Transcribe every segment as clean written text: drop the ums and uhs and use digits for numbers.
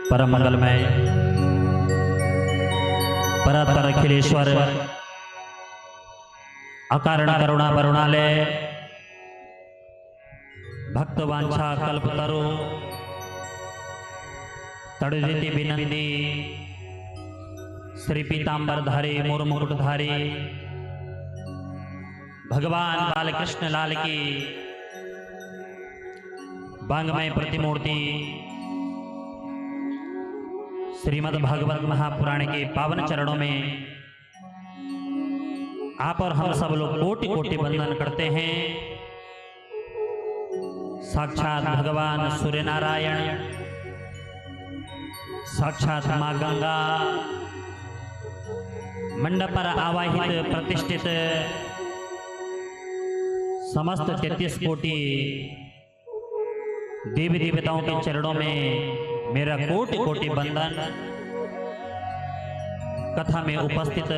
परम मंगलमय परात्पर अखिलेश्वर अकारण करुणा वरुणालय भक्तवांछा कल्पतरु तड़िति विनंदी श्री पीतांबरधारी मोर मुकुटधारी भगवान बालकृष्ण लाल की वांग्मय प्रतिमूर्ति श्रीमद् भागवत महापुराण के पावन चरणों में आप और हम सब लोग कोटि कोटि वंदन करते हैं। साक्षात भगवान सूर्य नारायण, साक्षात मां गंगा, मंडप पर आवाहित प्रतिष्ठित समस्त 33 कोटि देवी देवताओं के चरणों में मेरा कोटि कोटि वंदन। कथा में उपस्थित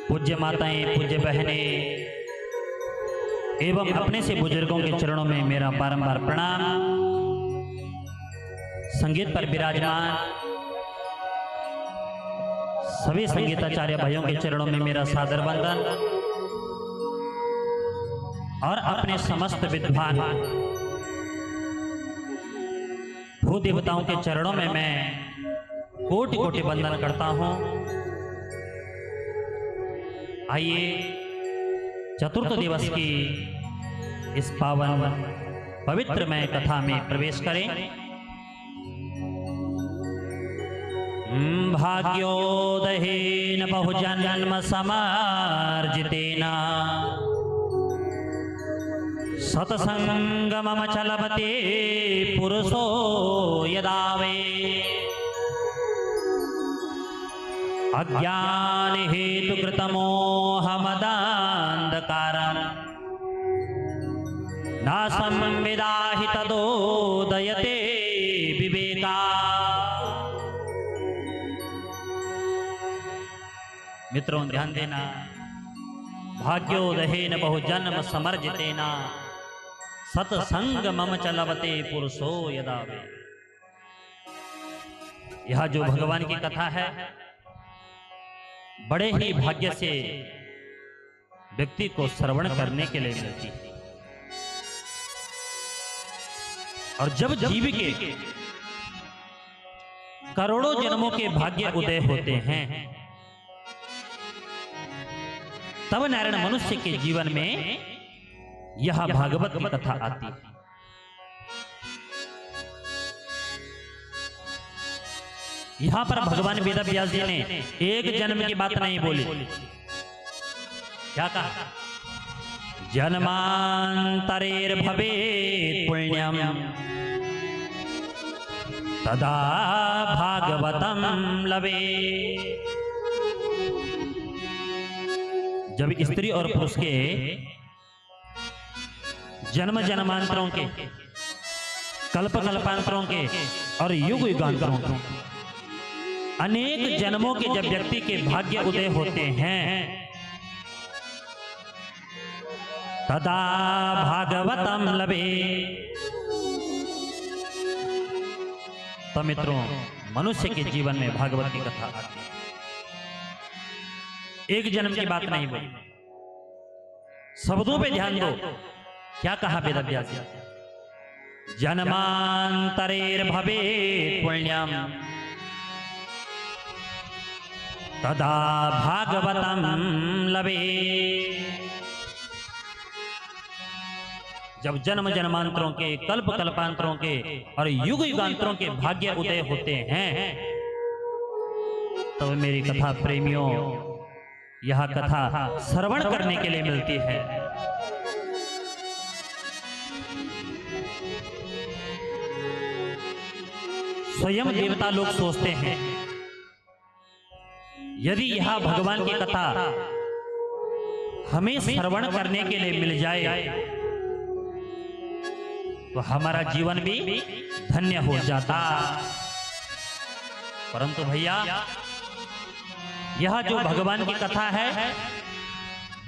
पूज्य माताएं, पूज्य बहनें एवं अपने से बुजुर्गों के चरणों में मेरा बारंबार प्रणाम। संगीत पर विराजमान सभी संगीताचार्य भाइयों के चरणों में मेरा सादर वंदन और अपने समस्त विद्वान भू देवताओं के चरणों में मैं कोटि कोटि वंदन करता हूं। आइए चतुर्थ दिवस की इस पावन पवित्रमय कथा में प्रवेश करें। भाग्योदहेन बहुजन्म समार्जितेन सत्संगमम चलवते पुरुषो यदावे अज्ञान हेतु कृतमोहमदान्धकारं नासं विदाहि तदोदयते विवेका। मित्रों ध्यान देना। भाग्योदहेन बहुजन्म समर्जितेन सत्संग मम चलवते पुरुषो यदावे। यह जो भगवान की कथा है बड़े ही भाग्य से व्यक्ति को श्रवण करने के लिए मिलती है। और जब जीव के करोड़ों जन्मों के भाग्य उदय होते हैं तब नारायण मनुष्य के जीवन में यह भागवत की कथा आती है। यहां पर भगवान वेदव्यास जी ने एक जन्म की बात नहीं बोली। क्या कहा? जन्मांतरेर भवेत् पुण्यम तदा भागवतम लवे। जब स्त्री और पुरुष के जन्म जन्मांतरों के, कल्प कल्पांतरों के और युग युगांतरों के अनेक जन्मों के जब व्यक्ति के भाग्य उदय होते हैं तदा भागवतम लवे। तो मित्रों मनुष्य के जीवन में भागवत की कथा आती है। एक जन्म की बात नहीं बोली। शब्दों पे ध्यान दो। क्या कहा वेदव्यास जी? जन्मांतरेर भवेत् पुण्यम तदा भागवतम लवे। जब जन्म जन्मांतरों के, कल्प कल्पांतरों के और युग युगांतरों के भाग्य उदय होते हैं तो मेरी कथा प्रेमियों यह कथा श्रवण करने के लिए मिलती है। स्वयं देवता लोग सोचते हैं यदि यह भगवान की कथा हमें श्रवण करने के लिए मिल जाए तो हमारा जीवन भी धन्य हो जाता। परंतु भैया यह जो भगवान की कथा है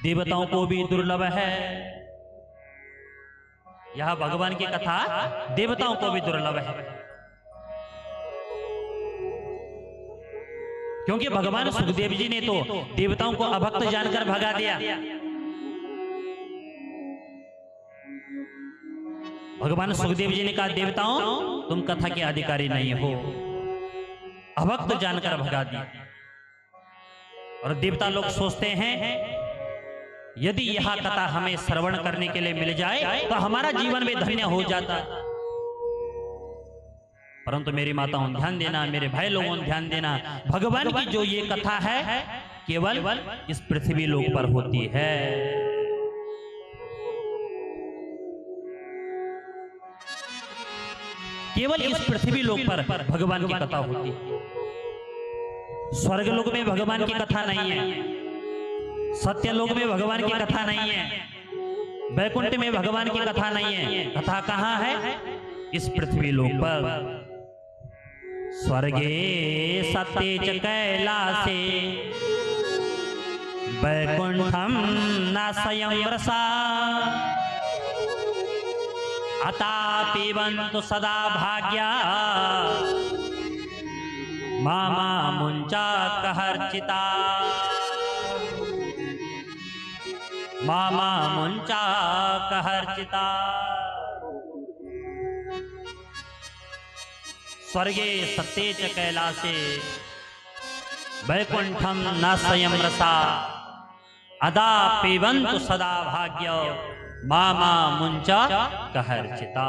देवताओं को भी दुर्लभ है। यह भगवान की कथा देवताओं को भी दुर्लभ है। क्योंकि भगवान सुखदेव जी ने तो देवताओं को अभक्त जानकर भगा दिया। भगवान सुखदेव जी ने कहा, देवताओं तुम कथा के अधिकारी नहीं हो, अभक्त जानकर भगा दिया। और देवता लोग सोचते हैं यदि यह कथा हमें श्रवण करने के लिए मिल जाए तो हमारा जीवन में धन्य हो जाता। परंतु मेरी माताओं ध्यान देना, मेरे भाई लोगों ध्यान देना, भगवान की जो ये कथा है केवल इस पृथ्वी लोक पर होती है। केवल इस पृथ्वी लोक पर भगवान की कथा होती है। स्वर्ग लोक में भगवान की कथा नहीं है, सत्य लोक में भगवान की कथा नहीं है, वैकुंठ में भगवान की कथा नहीं है। कथा कहाँ है? इस पृथ्वी लोक पर। स्वर्गे सत्ये च कैलासे वैकुंठम नाशयं रसा अता पिबन्तु सदा भाग्या मामा मुंचा कहर्चिता मामा मुंचा कहर्चिता। स्वर्गे सत्ये च कैलासे वैकुंठम नाशयं रसा अदा पिबन्तु सदा भाग्य मामा मुंचा कहर्चिता।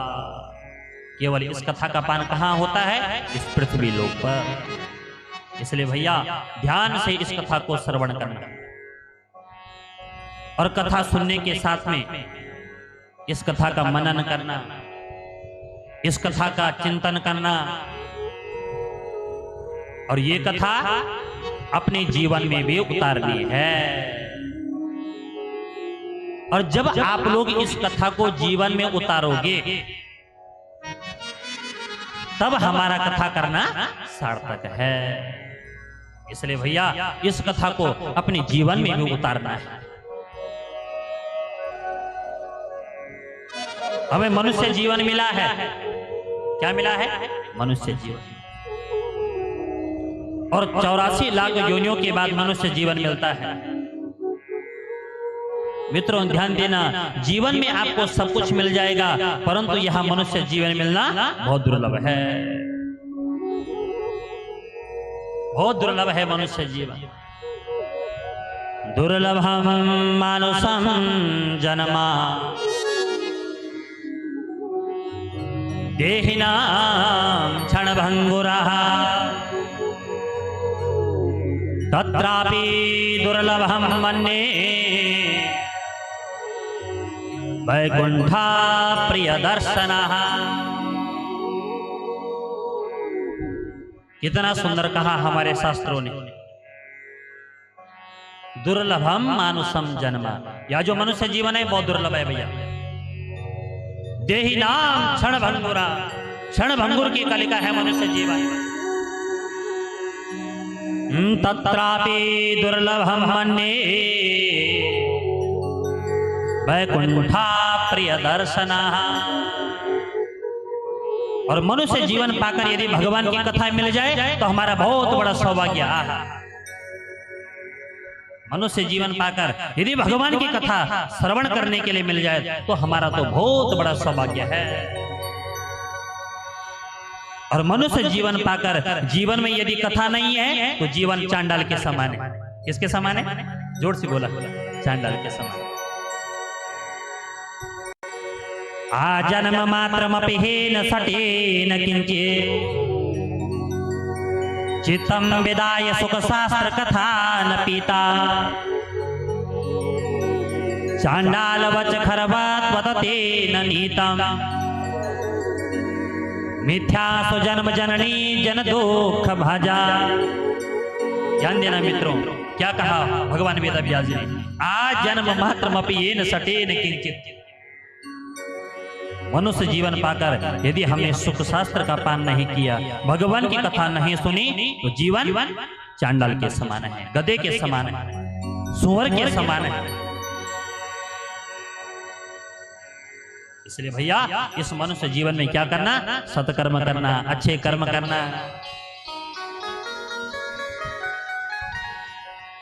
केवल इस कथा का पान कहाँ होता है? इस पृथ्वी लोक पर। इसलिए भैया ध्यान से इस कथा को श्रवण करना और कथा सुनने के साथ में इस कथा का मनन करना, इस कथा का चिंतन करना और ये कथा अपने जीवन में भी उतारनी है। और जब आप लोग इस कथा को जीवन में उतारोगे तब हमारा कथा करना सार्थक है। इसलिए भैया इस कथा को अपने जीवन में भी उतारना है। हमें मनुष्य जीवन मिला है। क्या मिला है? मनुष्य जीवन। और 84 लाख योनियों के बाद मनुष्य जीवन मिलता है। मित्रों ध्यान देना, जीवन में आपको सब कुछ मिल जाएगा, परंतु यहां मनुष्य जीवन मिलना बहुत दुर्लभ है। बहुत दुर्लभ है मनुष्य जीवन। दुर्लभम मानुषम जन्मा देहिनां क्षणभंगुरः तत्रापि दुर्लभम मन्ये वैकुंठा प्रिय दर्शनः। कितना सुंदर कहा हमारे शास्त्रों ने। दुर्लभम मानुषम जन्मा, या जो मनुष्य जीवन है बहुत दुर्लभ है भैया। देहि नाम क्षण भंगुरा, क्षण भंगुर की कलिका है मनुष्य जीवन। तत्रापि दुर्लभम मन्ये वैकुंठा प्रिय दर्शनः। और मनुष्य जीवन पाकर यदि भगवान की कथा मिल जाए तो हमारा बहुत बड़ा सौभाग्य। मनुष्य जीवन पाकर यदि भगवान की कथा श्रवण करने के लिए मिल जाए तो हमारा तो बहुत बड़ा सौभाग्य है। और मनुष्य जीवन पाकर जीवन में यदि कथा नहीं है तो जीवन चांडाल के समान है। किसके समान है? जोर से बोला, चांडाल के समान। आ जन्म मात्रमपि हेन सटेन किंचित् चित्तं विदाय सुख शास्त्र कथा न पीता चांडाल वच खरवत वदते न नीतम मिथ्या सुजन्म जननी जन दुख भजा। ध्यान देना मित्रों, क्या कहा भगवान वेदव्यास जी ने? आ जन्म मात्रमपि येन सटेन किंचित्। मनुष्य जीवन पाकर यदि हमने सुख शास्त्र का पान नहीं किया, भगवान की कथा नहीं सुनी तो जीवन चांडाल के समान है, गधे के समान है, सुअर के समान है। इसलिए भैया इस मनुष्य जीवन में क्या करना? सत्कर्म करना, अच्छे कर्म करना।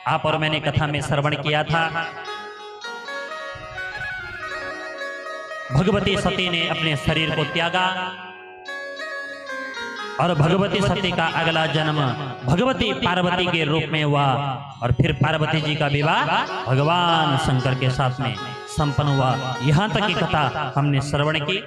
आप और मैंने कथा में श्रवण किया था। भगवती सती ने अपने शरीर को त्यागा और भगवती सती का अगला जन्म भगवती पार्वती के रूप में हुआ और फिर पार्वती जी का विवाह भगवान शंकर के साथ में संपन्न हुआ। यहां तक की कथा हमने श्रवण की।